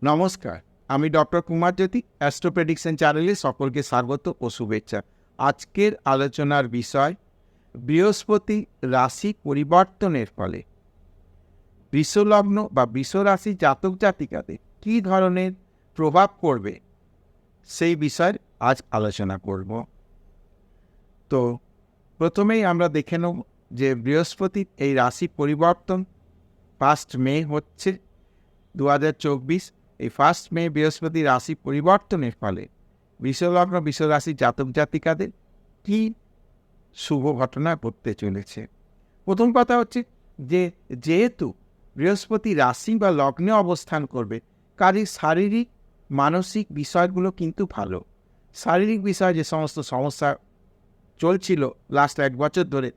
নমস্কার, আমি ডক্টর কুমার জ্যোতি, astro prediction চ্যানেলে সকলকে স্বাগত ও শুভেচ্ছা। আজকের আলোচনার বিষয় বৃহস্পতি রাশি পরিবর্তনের ফলে বৃষলগ্ন বা বৃষরাশি জাতক জাতিকাদের কী ধরনের প্রভাব পড়বে সেই বিষয়ে আজ আলোচনা করব। তো প্রথমেই আমরা দেখে নেব যে বৃহস্পতির এই রাশি পরিবর্তন 1 মে হচ্ছে 2024। এই 1 মে বৃহস্পতি রাশি পরিবর্তনের ফলে বৃষলগ্ন বৃষরাশি জাতক জাতিকাদের কি শুভ ঘটনা ঘটতে চলেছে। প্রথম কথা হচ্ছে যে যেহেতু বৃহস্পতি রাশি বা লগ্নে অবস্থান করবে, কাজেই শারীরিক মানসিক বিষয়গুলো কিন্তু ভালো। শারীরিক বিষয়ে যে সমস্ত সমস্যা চলছিল লাস্ট 1 বছর ধরে,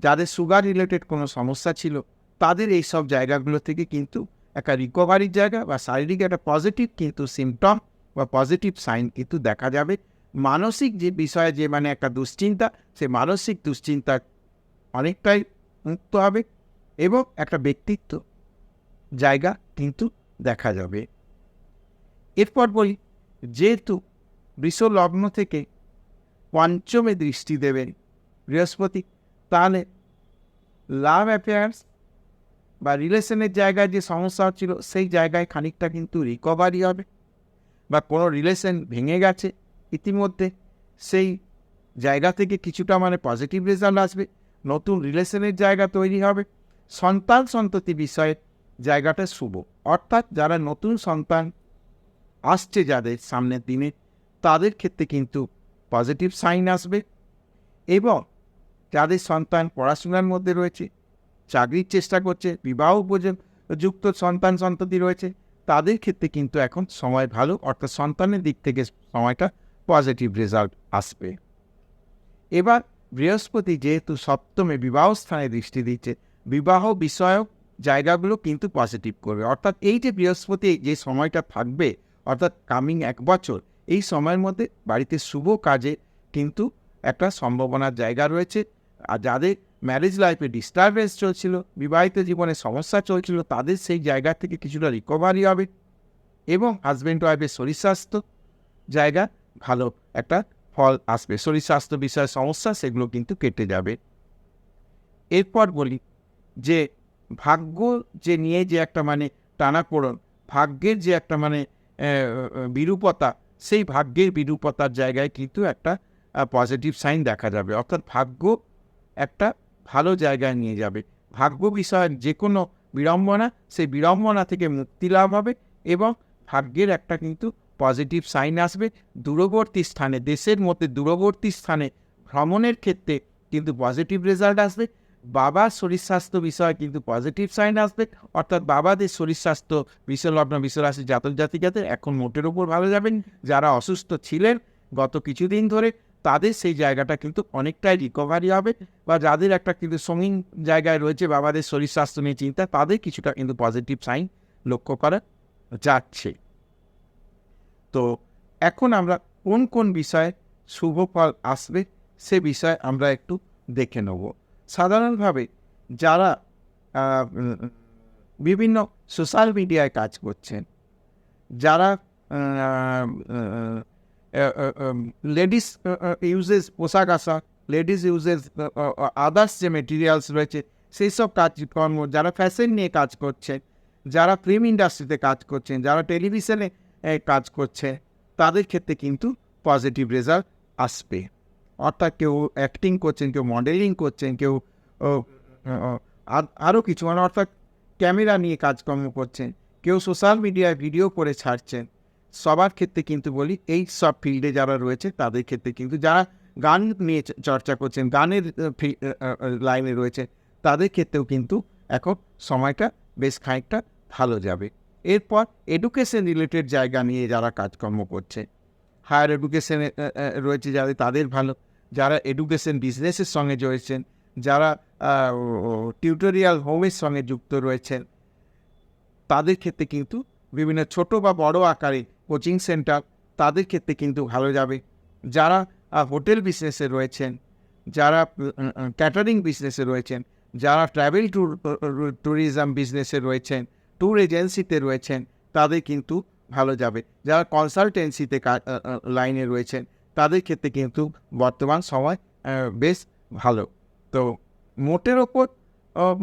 যাদের সুগার রিলেটেড কোনো সমস্যা ছিল, তাদের এই সব জায়গাগুলো থেকে কিন্তু একটা রিকভারির জায়গা বা শারীরিক একটা পজিটিভ কিন্তু সিমটম বা পজিটিভ সাইন কিন্তু দেখা যাবে। মানসিক যে বিষয়ে যে একটা দুশ্চিন্তা, সে মানসিক দুশ্চিন্তা অনেকটাই মুক্ত হবে এবং একটা ব্যক্তিত্ব জায়গা কিন্তু দেখা যাবে। এরপর বলি, যেহেতু বৃষ লগ্ন থেকে পঞ্চমে দৃষ্টি দেবেন বৃহস্পতি, তাহলে লাভ অ্যাফেয়ার্স বা রিলেশনের জায়গায় যে সমস্যা হচ্ছিল সেই জায়গায় খানিকটা কিন্তু রিকভারি হবে, বা কোনো রিলেশন ভেঙে গেছে ইতিমধ্যে সেই জায়গা থেকে কিছুটা পজিটিভ রেজাল্ট আসবে, নতুন রিলেশনের জায়গা তৈরি হবে। সন্তান সন্ততি বিষয়ের জায়গাটা শুভ, অর্থাৎ যারা নতুন সন্তান আসছে যাদের সামনের দিনে, তাদের ক্ষেত্রে কিন্তু পজিটিভ সাইন আসবে। এবং যাদের সন্তান পড়াশোনার মধ্যে রয়েছে, চাকরির চেষ্টা করছে, বিবাহ উপযুক্ত সন্তান সন্ততি রয়েছে, তাদের ক্ষেত্রে কিন্তু এখন সময় ভালো, অর্থাৎ সন্তানের দিক থেকে সময়টা পজিটিভ রেজাল্ট আসবে। এবার বৃহস্পতি যেহেতু সপ্তমে বিবাহ স্থানে দৃষ্টি দিচ্ছে, বিবাহ বিষয়ক জায়গাগুলো কিন্তু পজিটিভ করবে। অর্থাৎ এই যে বৃহস্পতি যে সময়টা থাকবে, অর্থাৎ কামিং 1 বছর, এই সময়ের মধ্যে বাড়িতে শুভ কাজে কিন্তু একটা সম্ভাবনার জায়গা রয়েছে। আর যাদের ম্যারেজ লাইফে ডিস্টারবেন্স চলছিল, বিবাহিত জীবনে সমস্যা চলছিল, তাদের সেই জায়গা থেকে কিছুটা রিকভারি হবে এবং হাজব্যান্ড ওয়াইফের শরীর স্বাস্থ্য জায়গা ভালো একটা ফল আসবে। শরীর স্বাস্থ্য বিষয়ে সমস্যা সেগুলো কিন্তু কেটে যাবে। এরপর বলি যে ভাগ্য যে নিয়ে যে একটা টানাপোড়ন, ভাগ্যের যে একটা বিরূপতা, সেই ভাগ্যের বিরূপতার জায়গায় কিন্তু একটা পজিটিভ সাইন দেখা যাবে। অর্থাৎ ভাগ্য একটা ভালো জায়গায় নিয়ে যাবে। ভাগ্য বিষয়ের যে কোনো বিড়ম্বনা, সেই বিড়ম্বনা থেকে মুক্তি লাভ হবে এবং ভাগ্যের একটা কিন্তু পজিটিভ সাইন আসবে। দূরবর্তী স্থানে, দেশের মধ্যে দূরবর্তী স্থানে ভ্রমণের ক্ষেত্রে কিন্তু পজিটিভ রেজাল্ট আসবে। বাবার শরীর স্বাস্থ্য বিষয়ে কিন্তু পজিটিভ সাইন আসবে, অর্থাৎ বাবাদের শরীর স্বাস্থ্য বৃষলগ্ন বৃষরাশি জাতক জাতিকাদের এখন মোটের ওপর ভালো যাবেন। যারা অসুস্থ ছিলেন গত কিছুদিন ধরে, তাদের সেই জায়গাটা কিন্তু অনেকটাই রিকভারি হবে, বা যাদের একটা কিন্তু সঙ্গীন জায়গায় রয়েছে বাবাদের শরীর স্বাস্থ্য নিয়ে চিন্তা, তাদের কিছুটা কিন্তু পজিটিভ সাইন লক্ষ্য করা যাচ্ছে। তো এখন আমরা কোন কোন বিষয়ে শুভ ফল আসবে সে বিষয়ে আমরা একটু দেখে নেব। সাধারণভাবে যারা বিভিন্ন সোশ্যাল মিডিয়ায় কাজ করছেন, যারা লেডিস ইউজেস পোশাক আশাক, লেডিস ইউজেস আদার্স যে মেটেরিয়ালস রয়েছে সেই সব কাজকর্ম, যারা ফ্যাশন নিয়ে কাজ করছেন, যারা ফিল্ম ইন্ডাস্ট্রিতে কাজ করছেন, যারা টেলিভিশনে কাজ করছে, তাদের ক্ষেত্রে কিন্তু পজিটিভ রেজাল্ট আসবে। অর্থাৎ কেউ অ্যাক্টিং করছেন, কেউ মডেলিং করছেন, কেউ আরও কিছু অর্থাৎ ক্যামেরা নিয়ে কাজকর্ম করছেন, কেউ সোশ্যাল মিডিয়ায় ভিডিও করে ছাড়ছেন, সবার ক্ষেত্রে কিন্তু বলি এই সব ফিল্ডে যারা রয়েছে তাদের ক্ষেত্রে কিন্তু, যারা গান নিয়ে চর্চা করছেন, গানের লাইনে রয়েছে, তাদের ক্ষেত্রেও কিন্তু এখন সময়টা বেশ খানিকটা ভালো যাবে। এরপর এডুকেশন রিলেটেড জায়গা নিয়ে যারা কাজকর্ম করছে, হায়ার এডুকেশনে রয়েছে যাদের, তাদের ভালো। যারা এডুকেশন বিজনেসের সঙ্গে রয়েছেন, যারা টিউটোরিয়াল হোমের সঙ্গে যুক্ত রয়েছেন, তাদের ক্ষেত্রে কিন্তু বিভিন্ন ছোট বা বড় আকারে কোচিং সেন্টার, তাদের ক্ষেত্রে কিন্তু ভালো যাবে। যারা হোটেল বিজনেসে রয়েছেন, যারা ক্যাটারিং বিজনেসে রয়েছেন, যারা ট্রাভেল ট্যুরিজম বিজনেসে রয়েছেন, ট্যুর এজেন্সিতে রয়েছেন, তাদের কিন্তু ভালো যাবে। যারা কনসালটেন্সিতে লাইনে রয়েছেন তাদের ক্ষেত্রে কিন্তু বর্তমান সময় বেশ ভালো। তো মোটের ওপর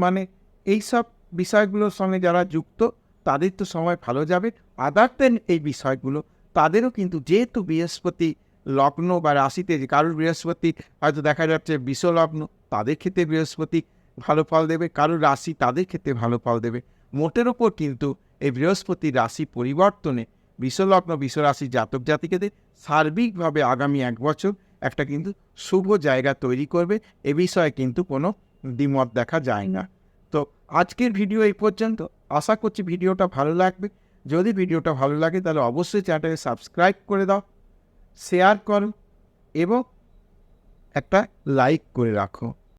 মানে এইসব বিষয়গুলোর সঙ্গে যারা যুক্ত তাদের তো সময় ভালো যাবে। আদার দেন এই বিষয়গুলো তাদেরও কিন্তু যেহেতু বৃহস্পতি লগ্ন বা রাশিতে কারোর বৃহস্পতি হয়তো দেখা যাচ্ছে বিশ্বলগ্ন, তাদের ক্ষেত্রে বৃহস্পতি ভালো ফল দেবে, কারোর রাশি তাদের ক্ষেত্রে ভালো ফল দেবে। মোটের ওপর কিন্তু এই বৃহস্পতির রাশি পরিবর্তনে বিশ্বলগ্ন বিশ্বরাশি জাতক জাতিকাদের সার্বিকভাবে আগামী 1 বছর একটা কিন্তু শুভ জায়গা তৈরি করবে, এ বিষয়ে কিন্তু কোনো দ্বিমত দেখা যায় না। তো আজকের ভিডিও এই পর্যন্ত। আশা করছি ভিডিওটা ভালো লাগবে। যদি ভিডিওটা ভালো লাগে তাহলে অবশ্যই চ্যানেলটাকে সাবস্ক্রাইব করে দাও, শেয়ার করো এবং একটা লাইক করে রাখো।